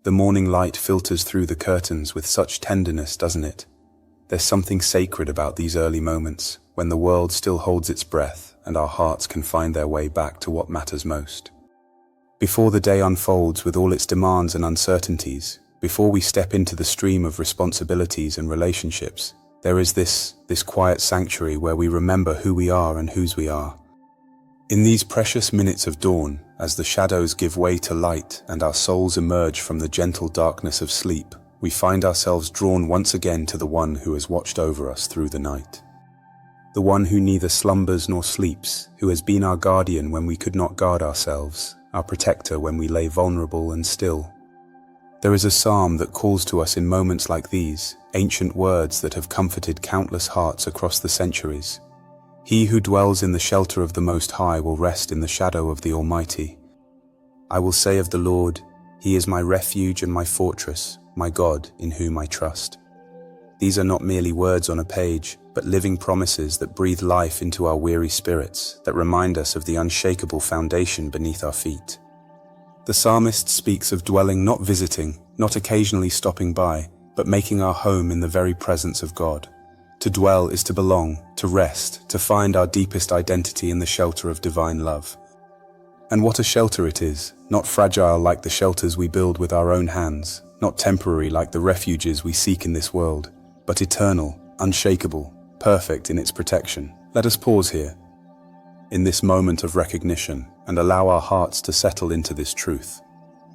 The morning light filters through the curtains with such tenderness, doesn't it? There's something sacred about these early moments, when the world still holds its breath and our hearts can find their way back to what matters most. Before the day unfolds with all its demands and uncertainties, before we step into the stream of responsibilities and relationships, there is this quiet sanctuary where we remember who we are and whose we are. In these precious minutes of dawn, as the shadows give way to light and our souls emerge from the gentle darkness of sleep, we find ourselves drawn once again to the one who has watched over us through the night. The one who neither slumbers nor sleeps, who has been our guardian when we could not guard ourselves, our protector when we lay vulnerable and still. There is a psalm that calls to us in moments like these, ancient words that have comforted countless hearts across the centuries. He who dwells in the shelter of the Most High will rest in the shadow of the Almighty. I will say of the Lord, He is my refuge and my fortress, my God in whom I trust. These are not merely words on a page, but living promises that breathe life into our weary spirits, that remind us of the unshakable foundation beneath our feet. The psalmist speaks of dwelling, not visiting, not occasionally stopping by, but making our home in the very presence of God. To dwell is to belong, to rest, to find our deepest identity in the shelter of divine love. And what a shelter it is, not fragile like the shelters we build with our own hands, not temporary like the refuges we seek in this world, but eternal, unshakable, perfect in its protection. Let us pause here, in this moment of recognition, and allow our hearts to settle into this truth.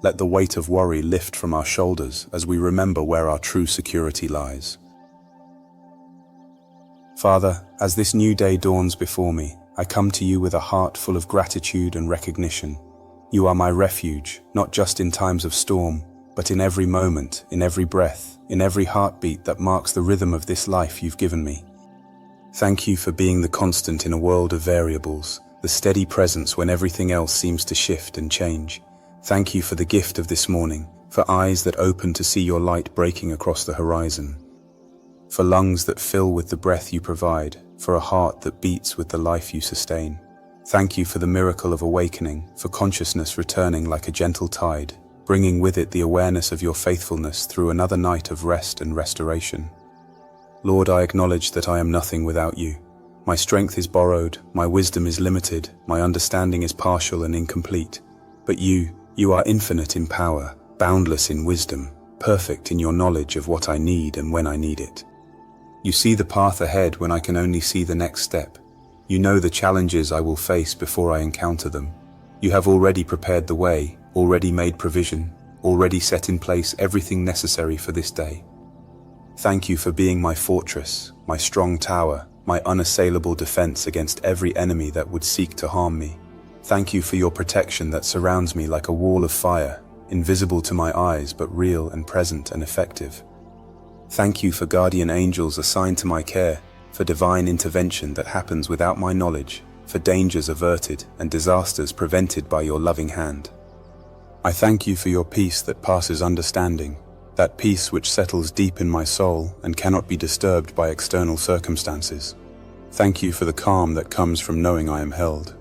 Let the weight of worry lift from our shoulders as we remember where our true security lies. Father, as this new day dawns before me, I come to you with a heart full of gratitude and recognition. You are my refuge, not just in times of storm, but in every moment, in every breath, in every heartbeat that marks the rhythm of this life you've given me. Thank you for being the constant in a world of variables, the steady presence when everything else seems to shift and change. Thank you for the gift of this morning, for eyes that open to see your light breaking across the horizon, for lungs that fill with the breath you provide, for a heart that beats with the life you sustain. Thank you for the miracle of awakening, for consciousness returning like a gentle tide, bringing with it the awareness of your faithfulness through another night of rest and restoration. Lord, I acknowledge that I am nothing without you. My strength is borrowed, my wisdom is limited, my understanding is partial and incomplete. But you are infinite in power, boundless in wisdom, perfect in your knowledge of what I need and when I need it. You see the path ahead when I can only see the next step. You know the challenges I will face before I encounter them. You have already prepared the way, already made provision, already set in place everything necessary for this day. Thank you for being my fortress, my strong tower, my unassailable defense against every enemy that would seek to harm me. Thank you for your protection that surrounds me like a wall of fire, invisible to my eyes but real and present and effective. Thank you for guardian angels assigned to my care, for divine intervention that happens without my knowledge, for dangers averted and disasters prevented by your loving hand. I thank you for your peace that passes understanding, that peace which settles deep in my soul and cannot be disturbed by external circumstances. Thank you for the calm that comes from knowing I am held.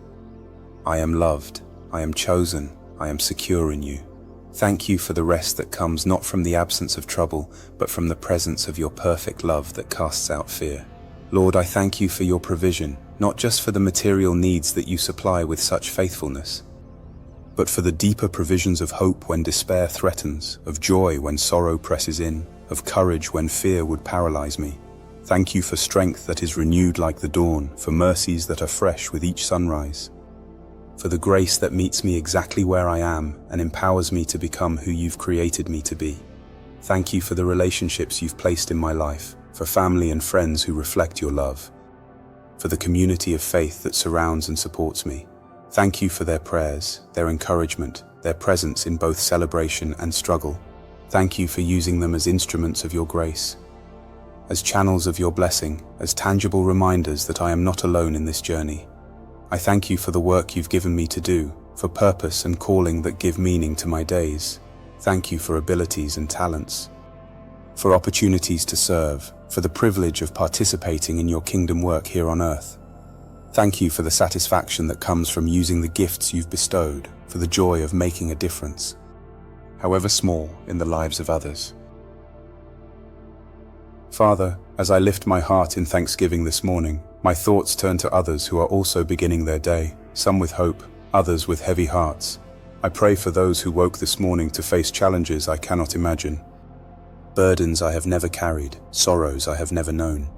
I am loved, I am chosen, I am secure in you. Thank you for the rest that comes not from the absence of trouble, but from the presence of your perfect love that casts out fear. Lord, I thank you for your provision, not just for the material needs that you supply with such faithfulness, but for the deeper provisions of hope when despair threatens, of joy when sorrow presses in, of courage when fear would paralyze me. Thank you for strength that is renewed like the dawn, for mercies that are fresh with each sunrise, for the grace that meets me exactly where I am and empowers me to become who you've created me to be. Thank you for the relationships you've placed in my life, for family and friends who reflect your love, for the community of faith that surrounds and supports me. Thank you for their prayers, their encouragement, their presence in both celebration and struggle. Thank you for using them as instruments of your grace, as channels of your blessing, as tangible reminders that I am not alone in this journey. I thank you for the work you've given me to do, for purpose and calling that give meaning to my days. Thank you for abilities and talents, for opportunities to serve, for the privilege of participating in your kingdom work here on earth. Thank you for the satisfaction that comes from using the gifts you've bestowed, for the joy of making a difference. however small, in the lives of others. Father, as I lift my heart in thanksgiving this morning, my thoughts turn to others who are also beginning their day, some with hope, others with heavy hearts. I pray for those who woke this morning to face challenges I cannot imagine, burdens I have never carried, sorrows I have never known.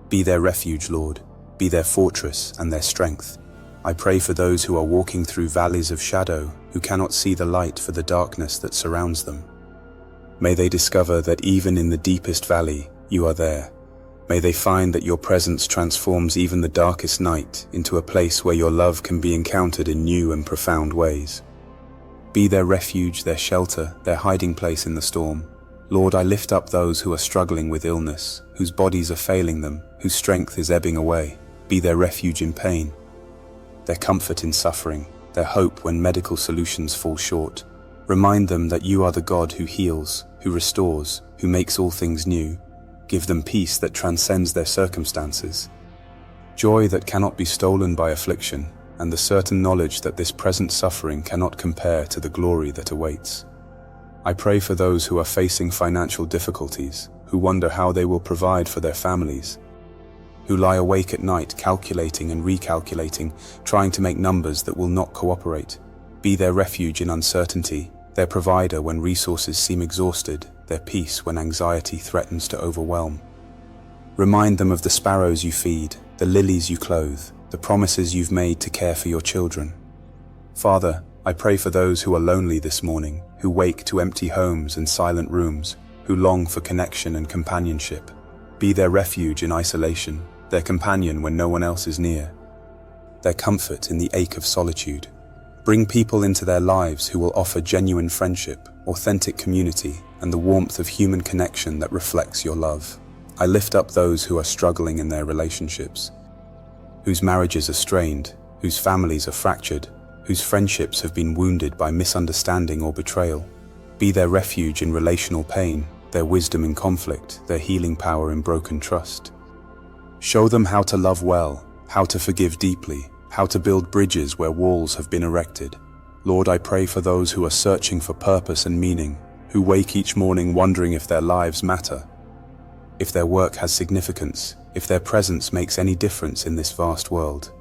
Be their refuge, Lord. Be their fortress and their strength. I pray for those who are walking through valleys of shadow, who cannot see the light for the darkness that surrounds them. May they discover that even in the deepest valley, you are there. May they find that your presence transforms even the darkest night into a place where your love can be encountered in new and profound ways. Be their refuge, their shelter, their hiding place in the storm. Lord, I lift up those who are struggling with illness, whose bodies are failing them, whose strength is ebbing away. Be their refuge in pain, their comfort in suffering, their hope when medical solutions fall short. Remind them that you are the God who heals, who restores, who makes all things new. Give them peace that transcends their circumstances, joy that cannot be stolen by affliction, and the certain knowledge that this present suffering cannot compare to the glory that awaits. I pray for those who are facing financial difficulties, who wonder how they will provide for their families, who lie awake at night calculating and recalculating, trying to make numbers that will not cooperate. Be their refuge in uncertainty, their provider when resources seem exhausted, their peace when anxiety threatens to overwhelm. Remind them of the sparrows you feed, the lilies you clothe, the promises you've made to care for your children. Father, I pray for those who are lonely this morning, who wake to empty homes and silent rooms, who long for connection and companionship. Be their refuge in isolation, their companion when no one else is near, their comfort in the ache of solitude. Bring people into their lives who will offer genuine friendship, authentic community, and the warmth of human connection that reflects your love. I lift up those who are struggling in their relationships, whose marriages are strained, whose families are fractured, whose friendships have been wounded by misunderstanding or betrayal. Be their refuge in relational pain, their wisdom in conflict, their healing power in broken trust. Show them how to love well, how to forgive deeply, how to build bridges where walls have been erected. Lord, I pray for those who are searching for purpose and meaning, who wake each morning wondering if their lives matter, if their work has significance, if their presence makes any difference in this vast world.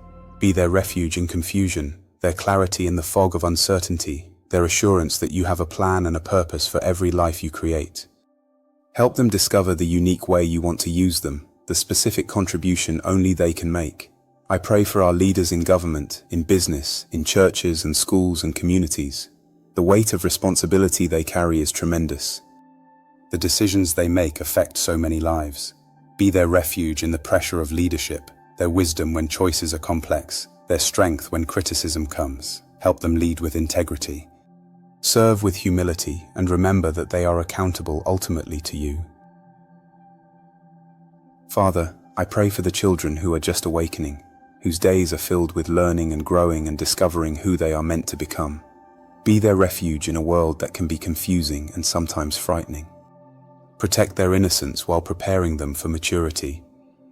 Be their refuge in confusion, their clarity in the fog of uncertainty, their assurance that you have a plan and a purpose for every life you create. Help them discover the unique way you want to use them, the specific contribution only they can make. I pray for our leaders in government, in business, in churches and schools and communities. The weight of responsibility they carry is tremendous. The decisions they make affect so many lives. Be their refuge in the pressure of leadership, their wisdom when choices are complex, their strength when criticism comes. Help them lead with integrity. Serve with humility and remember that they are accountable ultimately to you. Father, I pray for the children who are just awakening, whose days are filled with learning and growing and discovering who they are meant to become. Be their refuge in a world that can be confusing and sometimes frightening. Protect their innocence while preparing them for maturity.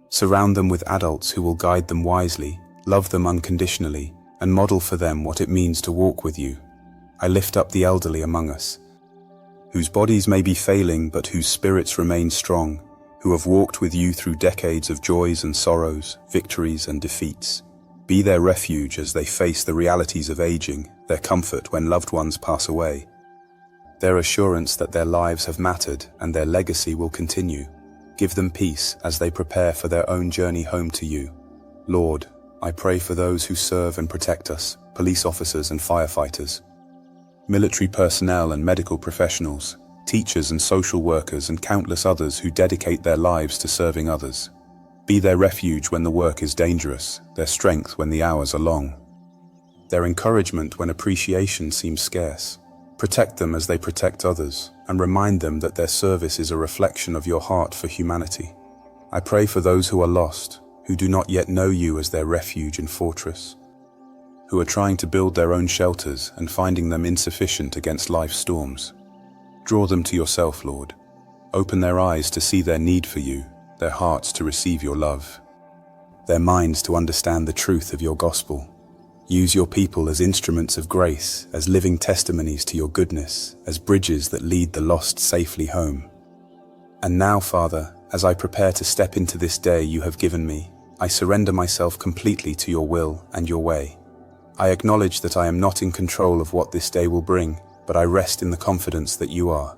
Surround them with adults who will guide them wisely, love them unconditionally, and model for them what it means to walk with you. I lift up the elderly among us, whose bodies may be failing but whose spirits remain strong, who have walked with you through decades of joys and sorrows, victories and defeats. Be their refuge as they face the realities of aging, their comfort when loved ones pass away, their assurance that their lives have mattered and their legacy will continue. Give them peace as they prepare for their own journey home to you. Lord, I pray for those who serve and protect us, police officers and firefighters, military personnel and medical professionals, teachers and social workers and countless others who dedicate their lives to serving others. Be their refuge when the work is dangerous, their strength when the hours are long, their encouragement when appreciation seems scarce. Protect them as they protect others, and remind them that their service is a reflection of your heart for humanity. I pray for those who are lost, who do not yet know you as their refuge and fortress, who are trying to build their own shelters and finding them insufficient against life's storms. Draw them to yourself, Lord. Open their eyes to see their need for you, their hearts to receive your love, their minds to understand the truth of your gospel. Use your people as instruments of grace, as living testimonies to your goodness, as bridges that lead the lost safely home. And now, Father, as I prepare to step into this day you have given me, I surrender myself completely to your will and your way. I acknowledge that I am not in control of what this day will bring, but I rest in the confidence that you are.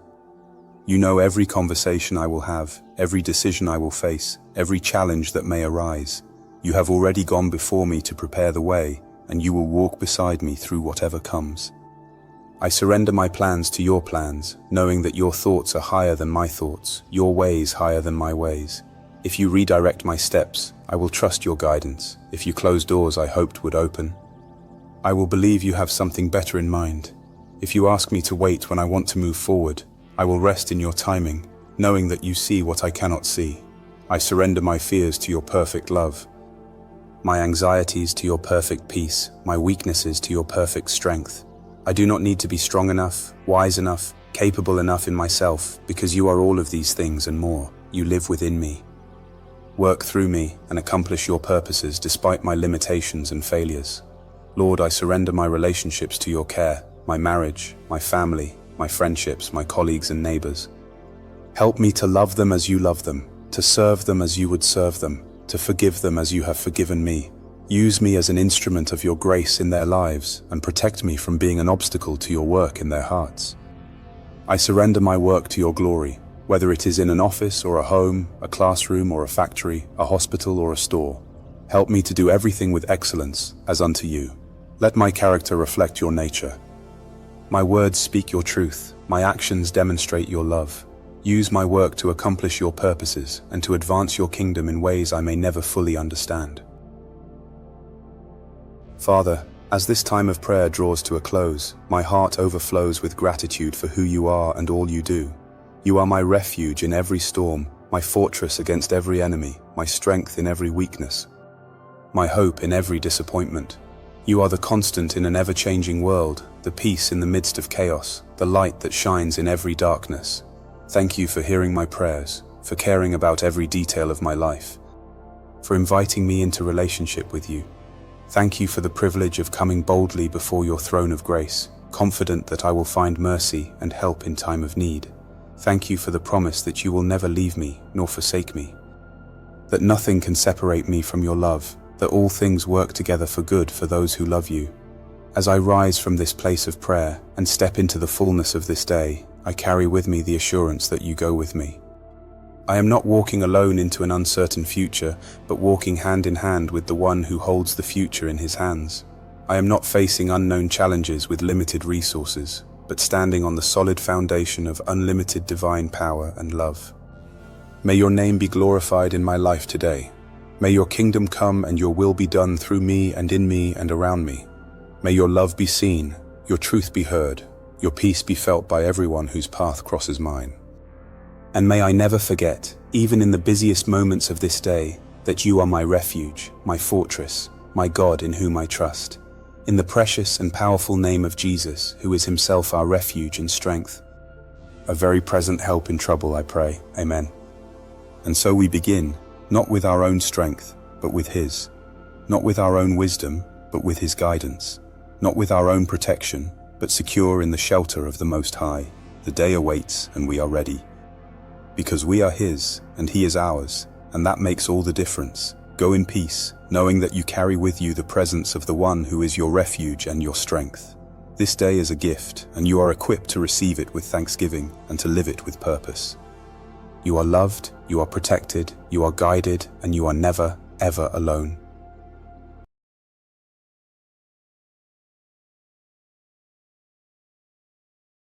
You know every conversation I will have, every decision I will face, every challenge that may arise. You have already gone before me to prepare the way, and you will walk beside me through whatever comes. I surrender my plans to your plans, knowing that your thoughts are higher than my thoughts, your ways higher than my ways. If you redirect my steps, I will trust your guidance. If you close doors I hoped would open, I will believe you have something better in mind. If you ask me to wait when I want to move forward, I will rest in your timing, knowing that you see what I cannot see. I surrender my fears to your perfect love, my anxieties to your perfect peace, my weaknesses to your perfect strength. I do not need to be strong enough, wise enough, capable enough in myself, because you are all of these things and more. You live within me. Work through me and accomplish your purposes despite my limitations and failures. Lord, I surrender my relationships to your care, my marriage, my family, my friendships, my colleagues and neighbors. Help me to love them as you love them, to serve them as you would serve them, to forgive them as you have forgiven me. Use me as an instrument of your grace in their lives and protect me from being an obstacle to your work in their hearts. I surrender my work to your glory, whether it is in an office or a home, a classroom or a factory, a hospital or a store. Help me to do everything with excellence as unto you. Let my character reflect your nature. My words speak your truth, my actions demonstrate your love. Use my work to accomplish your purposes and to advance your kingdom in ways I may never fully understand. Father, as this time of prayer draws to a close, my heart overflows with gratitude for who you are and all you do. You are my refuge in every storm, my fortress against every enemy, my strength in every weakness, my hope in every disappointment. You are the constant in an ever-changing world, the peace in the midst of chaos, the light that shines in every darkness. Thank you for hearing my prayers, for caring about every detail of my life, for inviting me into relationship with you. Thank you for the privilege of coming boldly before your throne of grace, confident that I will find mercy and help in time of need. Thank you for the promise that you will never leave me nor forsake me, that nothing can separate me from your love, that all things work together for good for those who love you. As I rise from this place of prayer and step into the fullness of this day, I carry with me the assurance that you go with me. I am not walking alone into an uncertain future, but walking hand in hand with the one who holds the future in his hands. I am not facing unknown challenges with limited resources, but standing on the solid foundation of unlimited divine power and love. May your name be glorified in my life today. May your kingdom come and your will be done through me and in me and around me. May your love be seen, your truth be heard, your peace be felt by everyone whose path crosses mine. And may I never forget, even in the busiest moments of this day, that you are my refuge, my fortress, my God in whom I trust. In the precious and powerful name of Jesus, who is himself our refuge and strength, a very present help in trouble, I pray. Amen. And so we begin, not with our own strength, but with his. Not with our own wisdom, but with his guidance. Not with our own protection, but secure in the shelter of the Most High. The day awaits, and we are ready. Because we are his, and he is ours, and that makes all the difference. Go in peace, knowing that you carry with you the presence of the one who is your refuge and your strength. This day is a gift, and you are equipped to receive it with thanksgiving and to live it with purpose. You are loved, you are protected, you are guided, and you are never, ever alone.